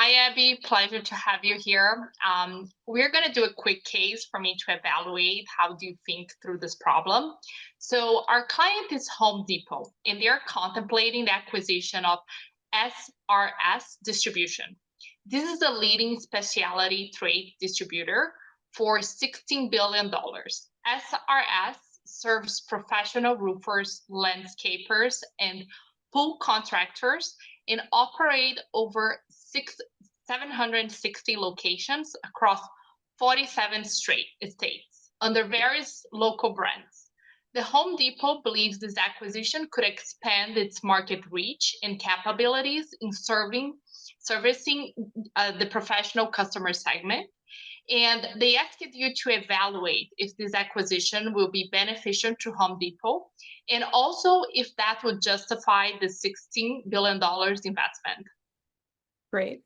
Hi, Abby. Pleasure to have you here. We're going to do a quick case for me to evaluate how do you think through this problem. So our client is Home Depot, and they're contemplating the acquisition of SRS Distribution. This is a leading specialty trade distributor for $16 billion. SRS serves professional roofers, landscapers, and pool contractors and operate over 760 locations across 47 states under various local brands. The Home Depot believes this acquisition could expand its market reach and capabilities in servicing the professional customer segment. And they asked you to evaluate if this acquisition will be beneficial to Home Depot and also if that would justify the $16 billion investment. Great.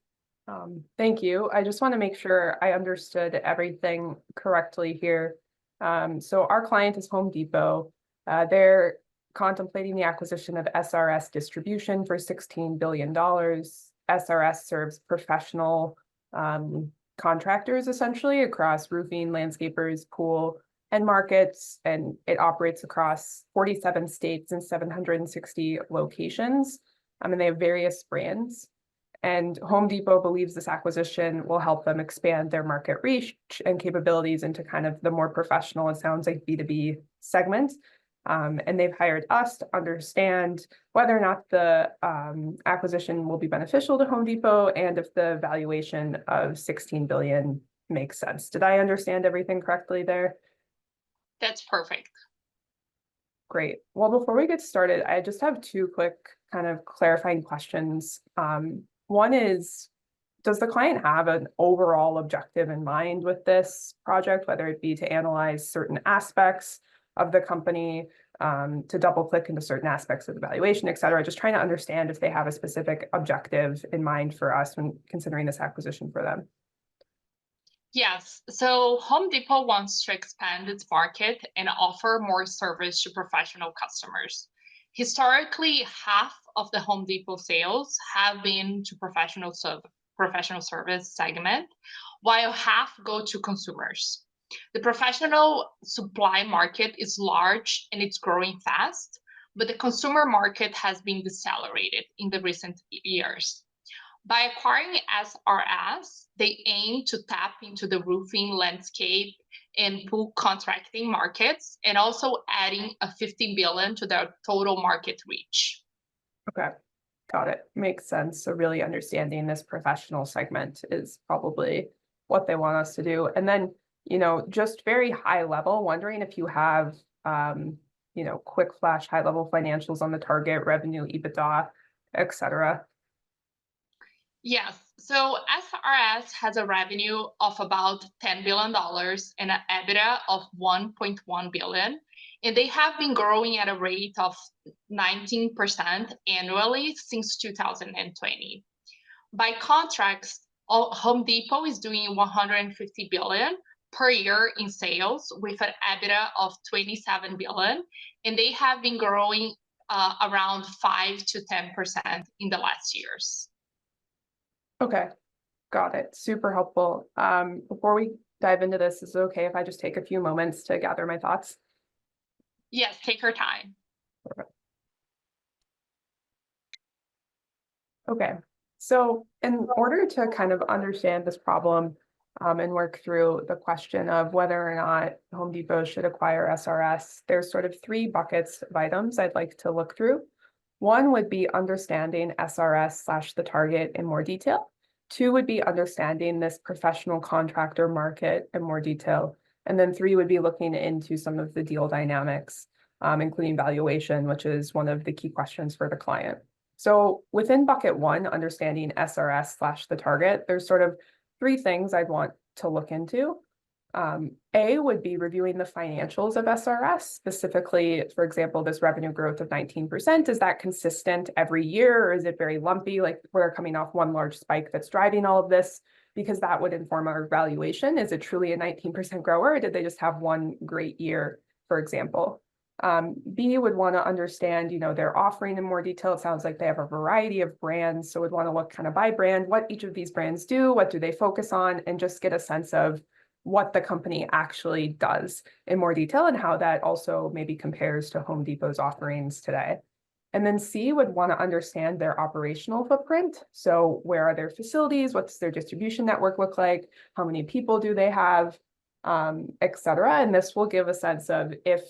Thank you. I just want to make sure I understood everything correctly here. So our client is Home Depot. They're contemplating the acquisition of SRS Distribution for $16 billion. SRS serves professional contractors essentially across roofing, landscapers, pool, and markets, and it operates across 47 states and 760 locations. And they have various brands. And Home Depot believes this acquisition will help them expand their market reach and capabilities into kind of the more professional, it sounds like B2B segment. And they've hired us to understand whether or not the acquisition will be beneficial to Home Depot and if the valuation of 16 billion makes sense. Did I understand everything correctly there? That's perfect. Great. Well, before we get started, I just have two quick kind of clarifying questions. One is, does the client have an overall objective in mind with this project, whether it be to analyze certain aspects of the company, to double click into certain aspects of the valuation, et cetera? Just trying to understand if they have a specific objective in mind for us when considering this acquisition for them. Yes, so Home Depot wants to expand its market and offer more service to professional customers. Historically, half of the Home Depot sales have been to professional service segment, while half go to consumers. The professional supply market is large and it's growing fast, but the consumer market has been decelerated in the recent years. By acquiring SRS, they aim to tap into the roofing, landscape, and pool contracting markets, and also adding a $50 billion to their total market reach. Okay, got it. Makes sense. So really understanding this professional segment is probably what they want us to do. And then, just very high level, wondering if you have, quick flash, high level financials on the target, revenue, EBITDA, et cetera. Yes, so SRS has a revenue of about $10 billion and an EBITDA of $1.1 billion, and they have been growing at a rate of 19% annually since 2020. By contrast, Home Depot is doing $150 billion per year in sales with an EBITDA of $27 billion, and they have been growing around 5 to 10% in the last years. Okay, got it. Super helpful. Before we dive into this, is it okay if I just take a few moments to gather my thoughts? Yes, take your time. Perfect. Okay, so in order to kind of understand this problem and work through the question of whether or not Home Depot should acquire SRS, there's sort of three buckets of items I'd like to look through. One would be understanding SRS / the target in more detail. Two would be understanding this professional contractor market in more detail. And then three would be looking into some of the deal dynamics, including valuation, which is one of the key questions for the client. So within bucket one, understanding SRS / the target, there's sort of three things I'd want to look into. A would be reviewing the financials of SRS, specifically, for example, this revenue growth of 19%. Is that consistent every year, or is it very lumpy? Like we're coming off one large spike that's driving all of this, because that would inform our valuation. Is it truly a 19% grower, or did they just have one great year, for example? B would want to understand, their offering in more detail. It sounds like they have a variety of brands, so would want to look kind of by brand, what each of these brands do, what do they focus on, and just get a sense of what the company actually does in more detail and how that also maybe compares to Home Depot's offerings today. And then C would want to understand their operational footprint. So where are their facilities? What's their distribution network look like? How many people do they have, et cetera. And this will give a sense of if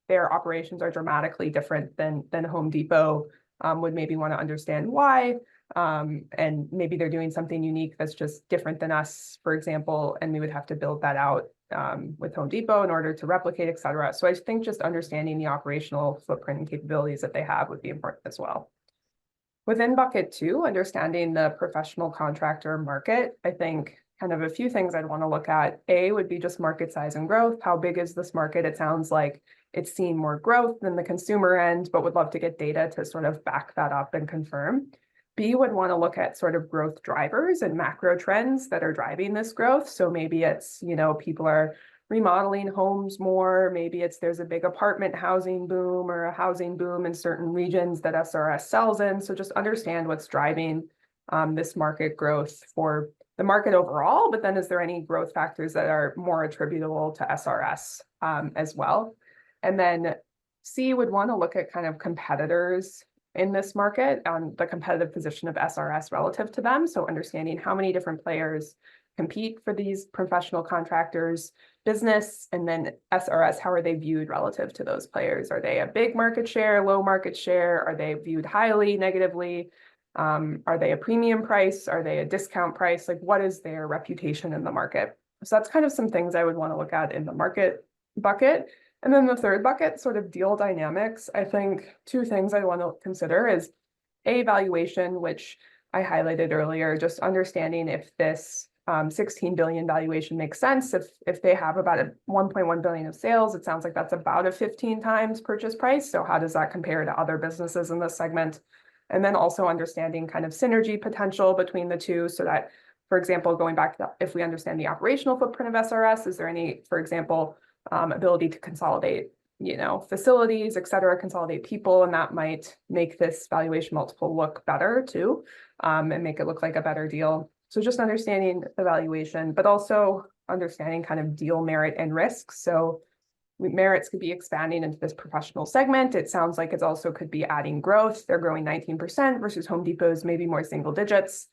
their operations are dramatically different than Home Depot, would maybe want to understand why. And maybe they're doing something unique that's just different than us, for example, and we would have to build that out with Home Depot in order to replicate, et cetera. So I think just understanding the operational footprint and capabilities that they have would be important as well. Within bucket 2, understanding the professional contractor market, I think kind of a few things I'd want to look at. A would be just market size and growth. How big is this market? It sounds like it's seeing more growth than the consumer end, but would love to get data to sort of back that up and confirm. B would want to look at sort of growth drivers and macro trends that are driving this growth. So maybe it's, people are remodeling homes more. Maybe it's there's a big apartment housing boom or a housing boom in certain regions that SRS sells in. So just understand what's driving this market growth for the market overall, but then is there any growth factors that are more attributable to SRS as well? And then C would want to look at kind of competitors in this market, the competitive position of SRS relative to them. So understanding how many different players compete for these professional contractors business, and then SRS, how are they viewed relative to those players? Are they a big market share, low market share? Are they viewed highly, negatively? Are they a premium price? Are they a discount price? Like, what is their reputation in the market? So that's kind of some things I would want to look at in the market bucket. And then the third bucket, sort of deal dynamics. I think 2 things I want to consider is A, valuation, which I highlighted earlier, just understanding if this 16 billion valuation makes sense. If they have about a 1.1 billion of sales, it sounds like that's about a 15 times purchase price. So how does that compare to other businesses in this segment? And then also understanding kind of synergy potential between the two, so that, for example, going back to if we understand the operational footprint of SRS, is there any, for example, ability to consolidate, facilities, et cetera, consolidate people, and that might make this valuation multiple look better too, and make it look like a better deal. So just understanding the valuation, but also understanding kind of deal merit and risk. So merits could be expanding into this professional segment. It sounds like it also could be adding growth. They're growing 19% versus Home Depot's maybe more single digits.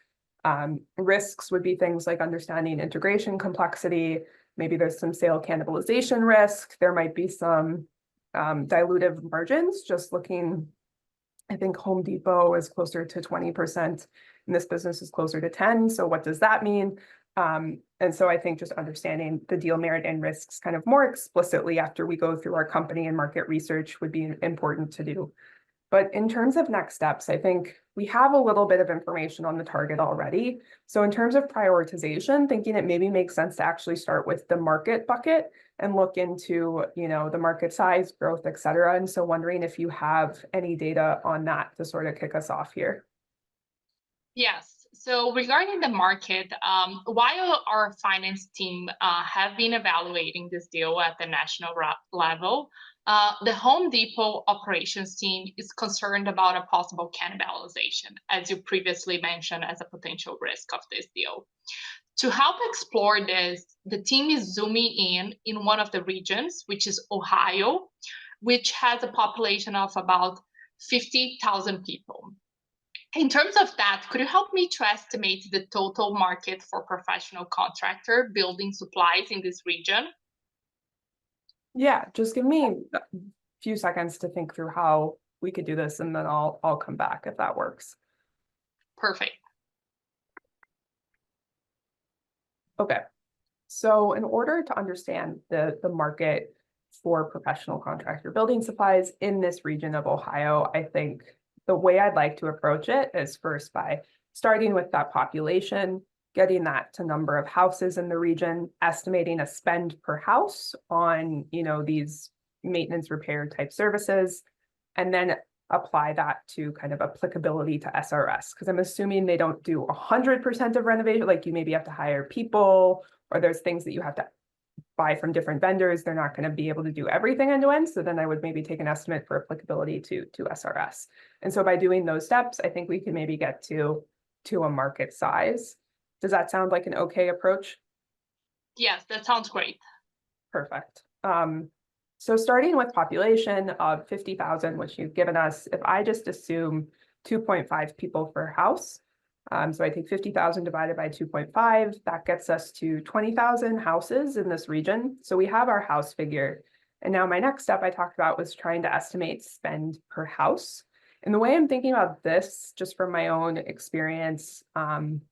Risks would be things like understanding integration complexity. Maybe there's some sale cannibalization risk. There might be some dilutive margins. Just looking, I think Home Depot is closer to 20%, and this business is closer to 10. So what does that mean? And so I think just understanding the deal merit and risks kind of more explicitly after we go through our company and market research would be important to do. But in terms of next steps, I think we have a little bit of information on the target already. So in terms of prioritization, thinking it maybe makes sense to actually start with the market bucket and look into, the market size, growth, et cetera. And so wondering if you have any data on that to sort of kick us off here. Yes. So regarding the market, while our finance team have been evaluating this deal at the national level, the Home Depot operations team is concerned about a possible cannibalization, as you previously mentioned, as a potential risk of this deal. To help explore this, the team is zooming in one of the regions, which is Ohio, which has a population of about 50,000 people. In terms of that, could you help me to estimate the total market for professional contractor building supplies in this region? Yeah, just give me a few seconds to think through how we could do this, and then I'll come back if that works. Perfect. Okay. So in order to understand the market for professional contractor building supplies in this region of Ohio, I think the way I'd like to approach it is first by starting with that population, getting that to number of houses in the region, estimating a spend per house on, these maintenance repair type services, and then apply that to kind of applicability to SRS, because I'm assuming they don't do 100% of renovation, like you maybe have to hire people, or there's things that you have to buy from different vendors, they're not going to be able to do everything end to end. So then I would maybe take an estimate for applicability to SRS. And so by doing those steps, I think we can maybe get to a market size. Does that sound like an okay approach? Yes, that sounds great. Perfect. So starting with population of 50,000, which you've given us, if I just assume 2.5 people per house, so I take 50,000 divided by 2.5, that gets us to 20,000 houses in this region. So we have our house figure. And now my next step I talked about was trying to estimate spend per house. And the way I'm thinking about this, just from my own experience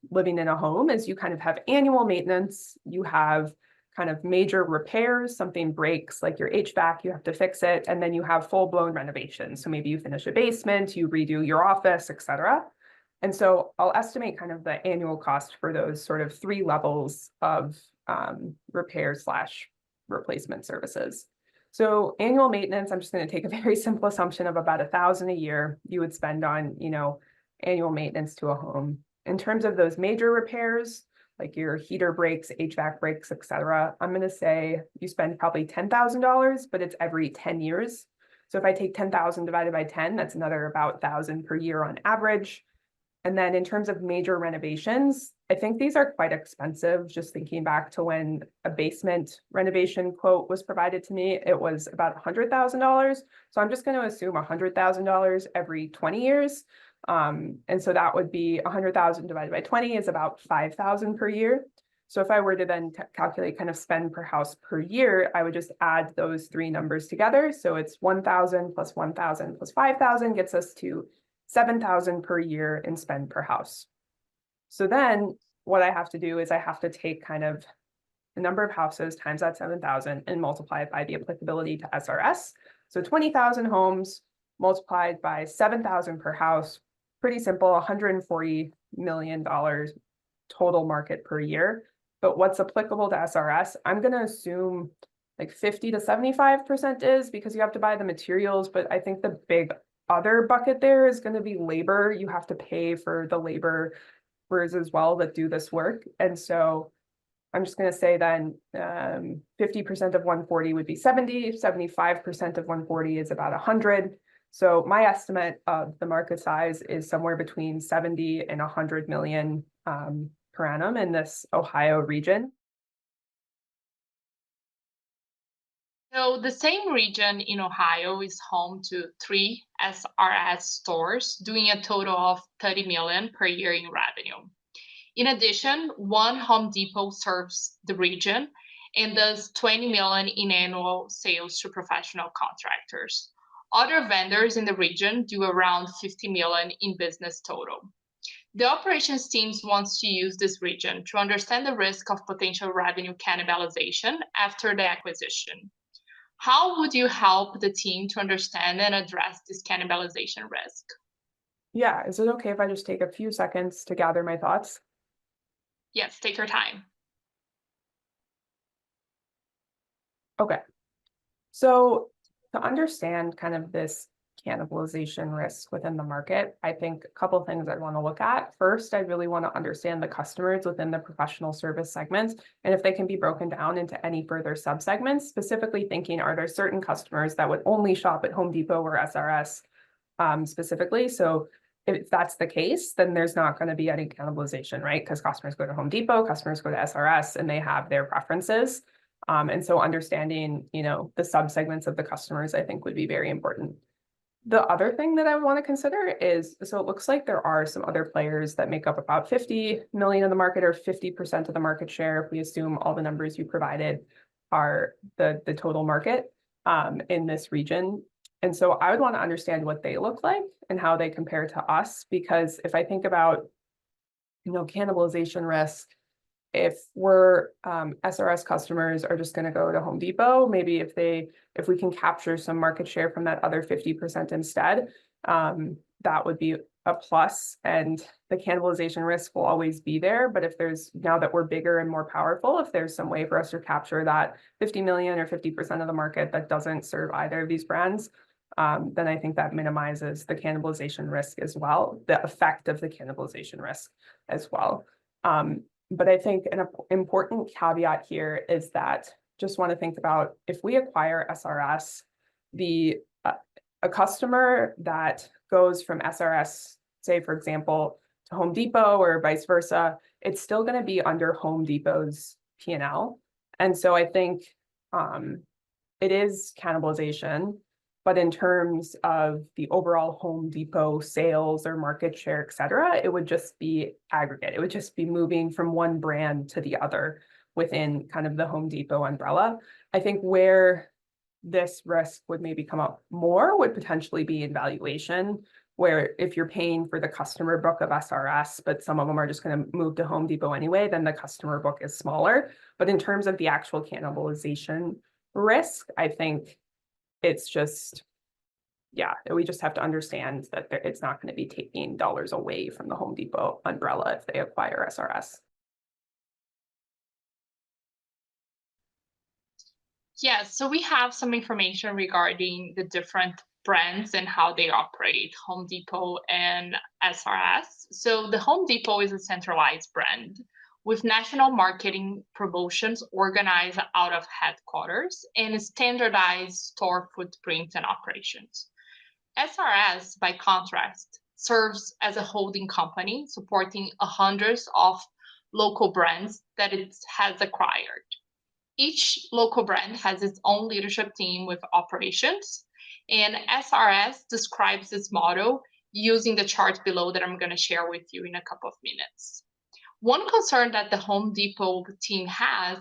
living in a home, is you kind of have annual maintenance, you have kind of major repairs, something breaks like your HVAC, you have to fix it, and then you have full-blown renovations. So maybe you finish a basement, you redo your office, et cetera. And so I'll estimate kind of the annual cost for those sort of 3 levels of repair / replacement services. So annual maintenance, I'm just going to take a very simple assumption of about $1,000 a year you would spend on, annual maintenance to a home. In terms of those major repairs, like your heater breaks, HVAC breaks, et cetera, I'm going to say you spend probably $10,000, but it's every 10 years. So if I take 10,000 divided by 10, that's another about 1,000 per year on average. And then in terms of major renovations, I think these are quite expensive. Just thinking back to when a basement renovation quote was provided to me, it was about $100,000. So I'm just going to assume $100,000 every 20 years. And so that would be 100,000 divided by 20 is about 5,000 per year. So if I were to then calculate kind of spend per house per year, I would just add those 3 numbers together. So it's 1,000 plus 1,000 plus 5,000 gets us to 7,000 per year in spend per house. So then what I have to do is I have to take kind of the number of houses times that 7,000 and multiply it by the applicability to SRS. So 20,000 homes multiplied by 7,000 per house, pretty simple, $140 million total market per year. But what's applicable to SRS, I'm going to assume like 50 to 75% is, because you have to buy the materials, but I think the big other bucket there is going to be labor. You have to pay for the laborers as well that do this work. And so I'm just going to say then 50% of 140 would be 70, 75% of 140 is about 100. So my estimate of the market size is somewhere between 70 and 100 million per annum in this Ohio region. So the same region in Ohio is home to 3 SRS stores, doing a total of 30 million per year in revenue. In addition, one Home Depot serves the region and does 20 million in annual sales to professional contractors. Other vendors in the region do around 50 million in business total. The operations teams wants to use this region to understand the risk of potential revenue cannibalization after the acquisition. How would you help the team to understand and address this cannibalization risk? Yeah, is it okay if I just take a few seconds to gather my thoughts? Yes, take your time. Okay. So to understand kind of this cannibalization risk within the market, I think a couple of things I'd want to look at. First, I really want to understand the customers within the professional service segments, and if they can be broken down into any further subsegments, specifically thinking, are there certain customers that would only shop at Home Depot or SRS specifically? So if that's the case, then there's not going to be any cannibalization, right? Because customers go to Home Depot, customers go to SRS, and they have their preferences. And so understanding, the subsegments of the customers, I think would be very important. The other thing that I want to consider is, so it looks like there are some other players that make up about 50 million of the market or 50% of the market share, if we assume all the numbers you provided are the total market in this region. And so I would want to understand what they look like and how they compare to us, because if I think about, cannibalization risk, if we're SRS customers are just going to go to Home Depot, maybe if we can capture some market share from that other 50% instead, that would be a plus, and the cannibalization risk will always be there. But if now that we're bigger and more powerful, if there's some way for us to capture that 50 million or 50% of the market that doesn't serve either of these brands, then I think that minimizes the cannibalization risk as well, the effect of the cannibalization risk as well. But I think an important caveat here is that just want to think about if we acquire SRS, a customer that goes from SRS, say, for example, to Home Depot or vice versa, it's still going to be under Home Depot's P&L. And so I think it is cannibalization, but in terms of the overall Home Depot sales or market share, et cetera, it would just be aggregate. It would just be moving from one brand to the other within kind of the Home Depot umbrella. I think where this risk would maybe come up more would potentially be in valuation, where if you're paying for the customer book of SRS, but some of them are just going to move to Home Depot anyway, then the customer book is smaller. But in terms of the actual cannibalization risk, I think it's just, yeah, we just have to understand that it's not going to be taking dollars away from the Home Depot umbrella if they acquire SRS. Yes, so we have some information regarding the different brands and how they operate, Home Depot and SRS. So the Home Depot is a centralized brand with national marketing promotions organized out of headquarters and standardized store footprints and operations. SRS, by contrast, serves as a holding company supporting hundreds of local brands that it has acquired. Each local brand has its own leadership team with operations, and SRS describes this model using the chart below that I'm going to share with you in a couple of minutes. One concern that the Home Depot team has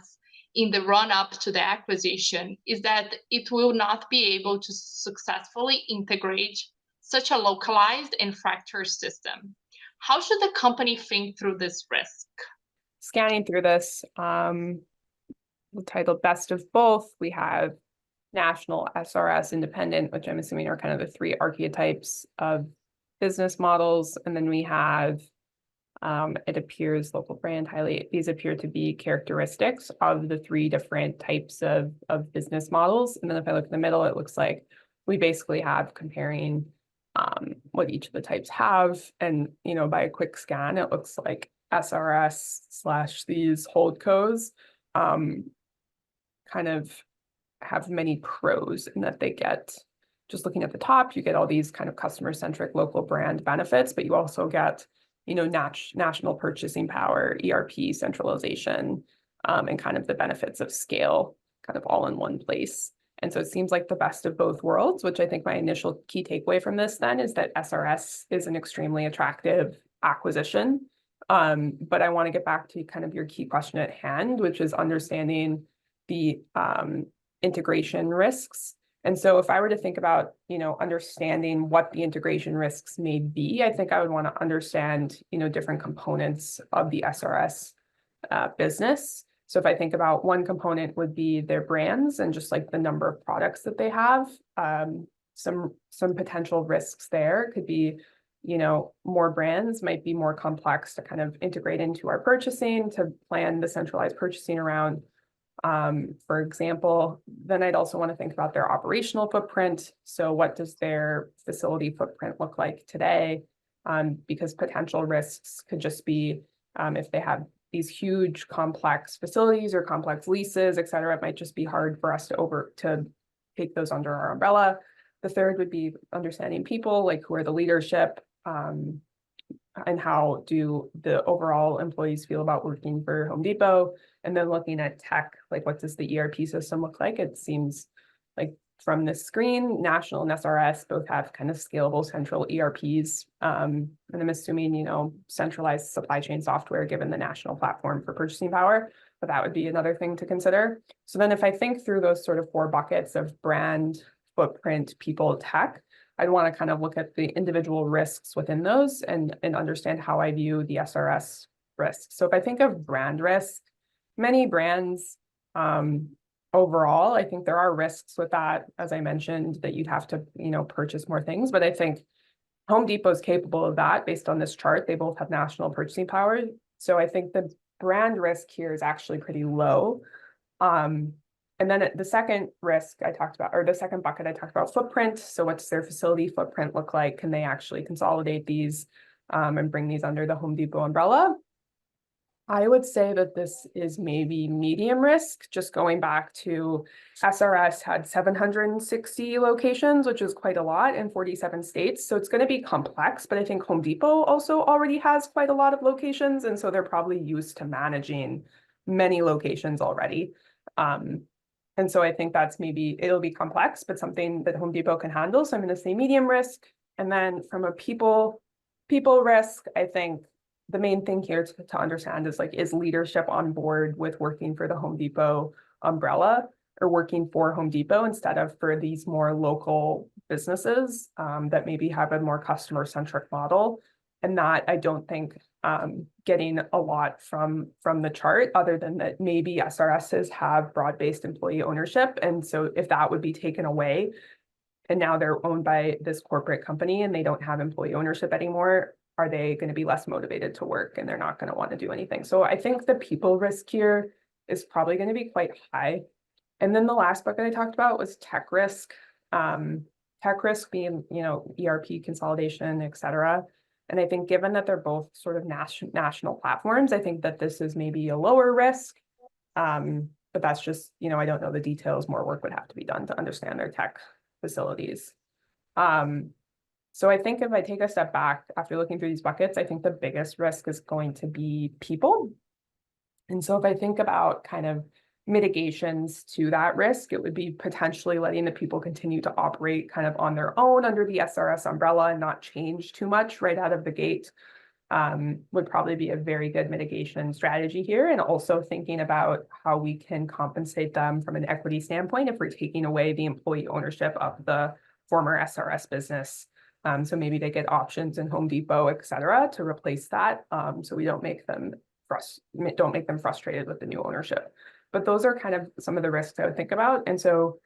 in the run-up to the acquisition is that it will not be able to successfully integrate such a localized and fractured system. How should the company think through this risk? Scanning through this, titled Best of Both, we have national, SRS, independent, which I'm assuming are kind of the three archetypes of business models. And then we have, it appears, local brand, highly, these appear to be characteristics of the three different types of business models. And then if I look in the middle, it looks like we basically have comparing what each of the types have. And, you know, by a quick scan, it looks like SRS / these holdcos kind of have many pros in that they get, just looking at the top, you get all these kind of customer-centric local brand benefits, but you also get, you know, national purchasing power, ERP centralization, and kind of the benefits of scale kind of all in one place. And so it seems like the best of both worlds, which I think my initial key takeaway from this then is that SRS is an extremely attractive acquisition. But I want to get back to kind of your key question at hand, which is understanding the integration risks. And so if I were to think about, you know, understanding what the integration risks may be, I think I would want to understand, you know, different components of the SRS business. So if I think about one component would be their brands and just like the number of products that they have, some potential risks there could be, you know, more brands might be more complex to kind of integrate into our purchasing, to plan the centralized purchasing around. For example, then I'd also want to think about their operational footprint. So what does their facility footprint look like today? Because potential risks could just be if they have these huge complex facilities or complex leases, et cetera, it might just be hard for us to take those under our umbrella. The third would be understanding people, like who are the leadership, and how do the overall employees feel about working for Home Depot? And then looking at tech, like what does the ERP system look like? It seems like from this screen, National and SRS both have kind of scalable central ERPs. And I'm assuming, you know, centralized supply chain software given the national platform for purchasing power, but that would be another thing to consider. So then if I think through those sort of 4 buckets of brand, footprint, people, tech, I'd want to kind of look at the individual risks within those and understand how I view the SRS risk. So if I think of brand risk, many brands overall, I think there are risks with that, as I mentioned, that you'd have to, you know, purchase more things. But I think Home Depot is capable of that based on this chart. They both have national purchasing power. So I think the brand risk here is actually pretty low. And then the second risk I talked about, or the second bucket I talked about, footprint. So what's their facility footprint look like? Can they actually consolidate these and bring these under the Home Depot umbrella? I would say that this is maybe medium risk, just going back to SRS had 760 locations, which is quite a lot in 47 states. So it's going to be complex, but I think Home Depot also already has quite a lot of locations. And so they're probably used to managing many locations already. And so I think that's maybe, it'll be complex, but something that Home Depot can handle. So I'm going to say medium risk. And then from a people risk, I think the main thing here to understand is like, is leadership on board with working for the Home Depot umbrella or working for Home Depot instead of for these more local businesses that maybe have a more customer-centric model. And that I don't think getting a lot from the chart, other than that maybe SRSs have broad-based employee ownership. And so if that would be taken away, and now they're owned by this corporate company and they don't have employee ownership anymore, are they going to be less motivated to work and they're not going to want to do anything? So I think the people risk here is probably going to be quite high. And then the last bucket I talked about was tech risk. Tech risk being, ERP consolidation, et cetera. And I think given that they're both sort of national platforms, I think that this is maybe a lower risk. But that's just, I don't know the details. More work would have to be done to understand their tech facilities. So I think if I take a step back after looking through these buckets, I think the biggest risk is going to be people. And so if I think about kind of mitigations to that risk, it would be potentially letting the people continue to operate kind of on their own under the SRS umbrella and not change too much right out of the gate. Would probably be a very good mitigation strategy here. And also thinking about how we can compensate them from an equity standpoint if we're taking away the employee ownership of the former SRS business. So maybe they get options in Home Depot, et cetera, to replace that. So we don't make them frustrated with the new ownership. But those are kind of some of the risks I would think about. And so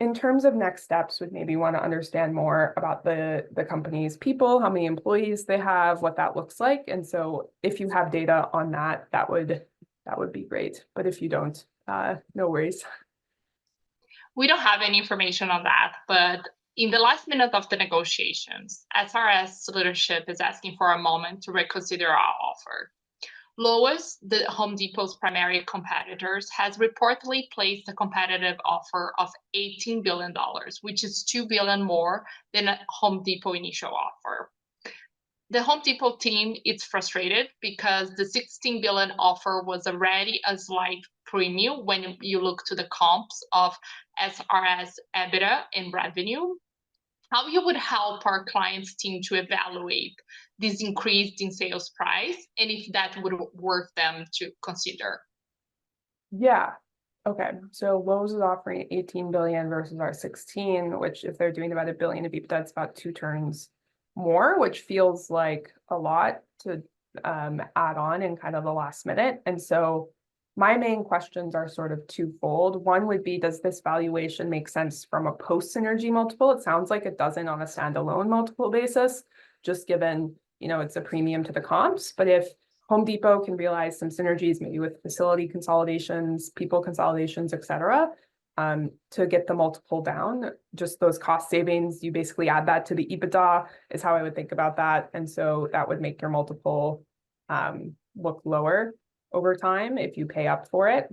in terms of next steps, would maybe want to understand more about the company's people, how many employees they have, what that looks like. And so if you have data on that, that would be great. But if you don't, no worries. We don't have any information on that, but in the last minute of the negotiations, SRS leadership is asking for a moment to reconsider our offer. Lowe's, the Home Depot's primary competitors, has reportedly placed a competitive offer of $18 billion, which is $2 billion more than a Home Depot initial offer. The Home Depot team is frustrated because the $16 billion offer was already a slight premium when you look to the comps of SRS EBITDA and revenue. How you would help our clients team to evaluate this increase in sales price and if that would worth them to consider? Yeah. Okay. So Lowe's is offering 18 billion versus our 16, which if they're doing about $1 billion of EBITDA, it's about 2 turns more, which feels like a lot to add on in kind of the last minute. And so my main questions are sort of twofold. One would be, does this valuation make sense from a post-synergy multiple? It sounds like it doesn't on a standalone multiple basis, just given, it's a premium to the comps. But if Home Depot can realize some synergies, maybe with facility consolidations, people consolidations, et cetera, to get the multiple down, just those cost savings, you basically add that to the EBITDA is how I would think about that. And so that would make your multiple look lower over time if you pay up for it.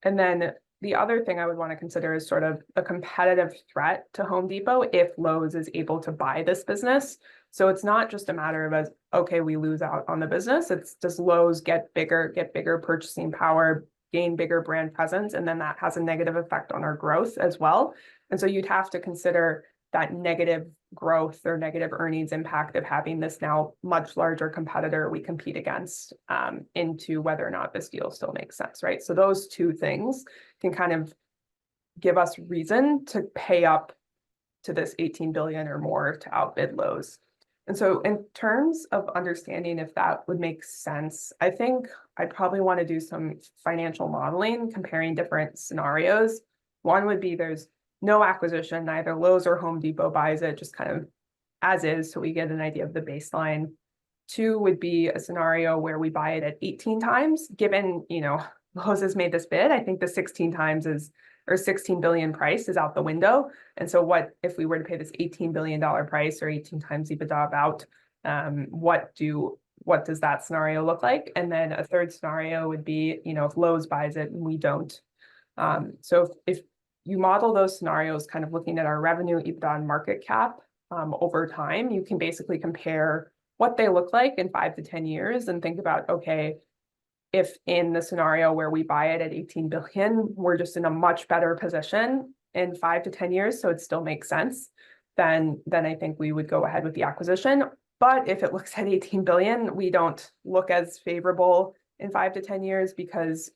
And then the other thing I would want to consider is sort of a competitive threat to Home Depot if Lowe's is able to buy this business. So it's not just a matter of, okay, we lose out on the business. It's does Lowe's get bigger purchasing power, gain bigger brand presence, and then that has a negative effect on our growth as well. And so you'd have to consider that negative growth or negative earnings impact of having this now much larger competitor we compete against into whether or not this deal still makes sense, right? So those two things can kind of give us reason to pay up to this 18 billion or more to outbid Lowe's. And so in terms of understanding if that would make sense, I think I'd probably want to do some financial modeling comparing different scenarios. One would be there's no acquisition, neither Lowe's or Home Depot buys it, just kind of as is, so we get an idea of the baseline. 2 would be a scenario where we buy it at 18 times, given, Lowe's has made this bid. I think the 16 times or 16 billion price is out the window. And so what if we were to pay this $18 billion price or 18 times EBITDA about, what do what does that scenario look like? And then a third scenario would be, if Lowe's buys it and we don't. So if you model those scenarios, kind of looking at our revenue, EBITDA, and market cap over time, you can basically compare what they look like in 5 to 10 years and think about, okay, if in the scenario where we buy it at 18 billion, we're just in a much better position in 5 to 10 years, so it still makes sense, then I think we would go ahead with the acquisition. But if it looks at 18 billion, we don't look as favorable in 5 to 10 years because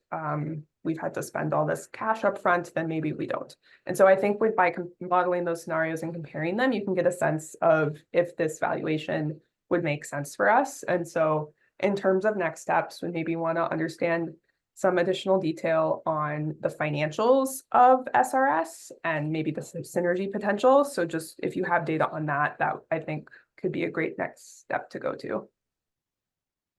we've had to spend all this cash up front, then maybe we don't. And so I think by modeling those scenarios and comparing them, you can get a sense of if this valuation would make sense for us. And so in terms of next steps, we maybe want to understand some additional detail on the financials of SRS and maybe the synergy potential. So just if you have data on that, that I think could be a great next step to go to.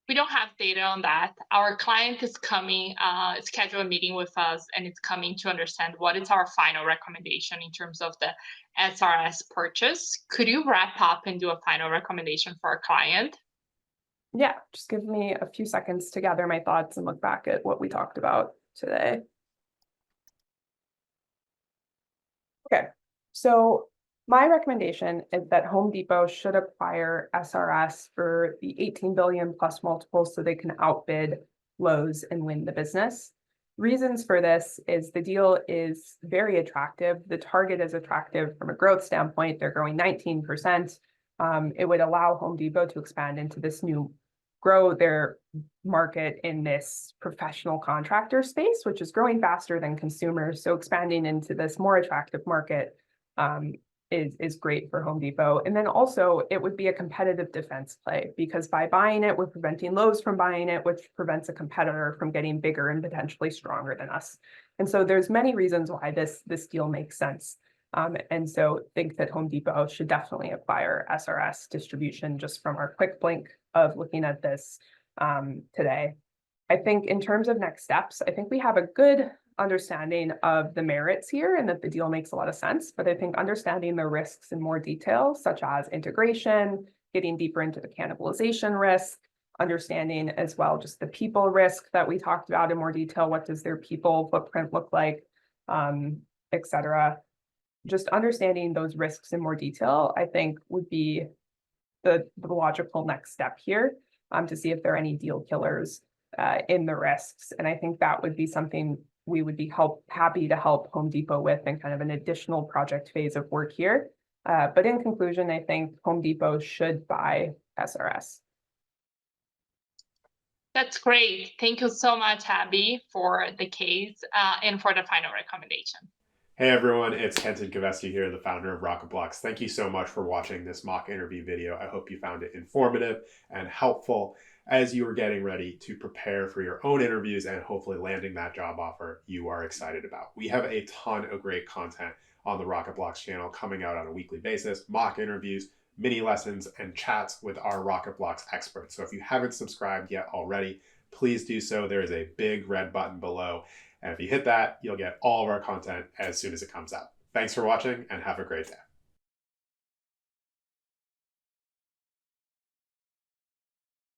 We don't have data on that. Our client is coming, schedule a meeting with us, and it's coming to understand what is our final recommendation in terms of the SRS purchase. Could you wrap up and do a final recommendation for our client? Yeah, just give me a few seconds to gather my thoughts and look back at what we talked about today. Okay, so my recommendation is that Home Depot should acquire SRS for the 18 billion plus multiples so they can outbid Lowe's and win the business. Reasons for this is the deal is very attractive. The target is attractive from a growth standpoint. They're growing 19%. It would allow Home Depot to expand into this grow their market in this professional contractor space, which is growing faster than consumers. So expanding into this more attractive market is great for Home Depot. And then also it would be a competitive defense play because by buying it, we're preventing Lowe's from buying it, which prevents a competitor from getting bigger and potentially stronger than us. And so there's many reasons why this deal makes sense. And so think that Home Depot should definitely acquire SRS Distribution just from our quick blink of looking at this today. I think in terms of next steps, I think we have a good understanding of the merits here and that the deal makes a lot of sense, but I think understanding the risks in more detail, such as integration, getting deeper into the cannibalization risk, understanding as well just the people risk that we talked about in more detail, what does their people footprint look like, et cetera. Just understanding those risks in more detail, I think would be the logical next step here to see if there are any deal killers in the risks. And I think that would be something we would be happy to help Home Depot with in kind of an additional project phase of work here. But in conclusion, I think Home Depot should buy SRS. That's great. Thank you so much, Abby, for the case and for the final recommendation. Hey everyone, it's Kenton Koveski here, the founder of Rocketblocks. Thank you so much for watching this mock interview video. I hope you found it informative and helpful as you are getting ready to prepare for your own interviews and hopefully landing that job offer you are excited about. We have a ton of great content on the Rocketblocks channel coming out on a weekly basis, mock interviews, mini lessons, and chats with our Rocketblocks experts. So if you haven't subscribed yet already, please do so. There is a big red button below. And if you hit that, you'll get all of our content as soon as it comes out. Thanks for watching and have a great day.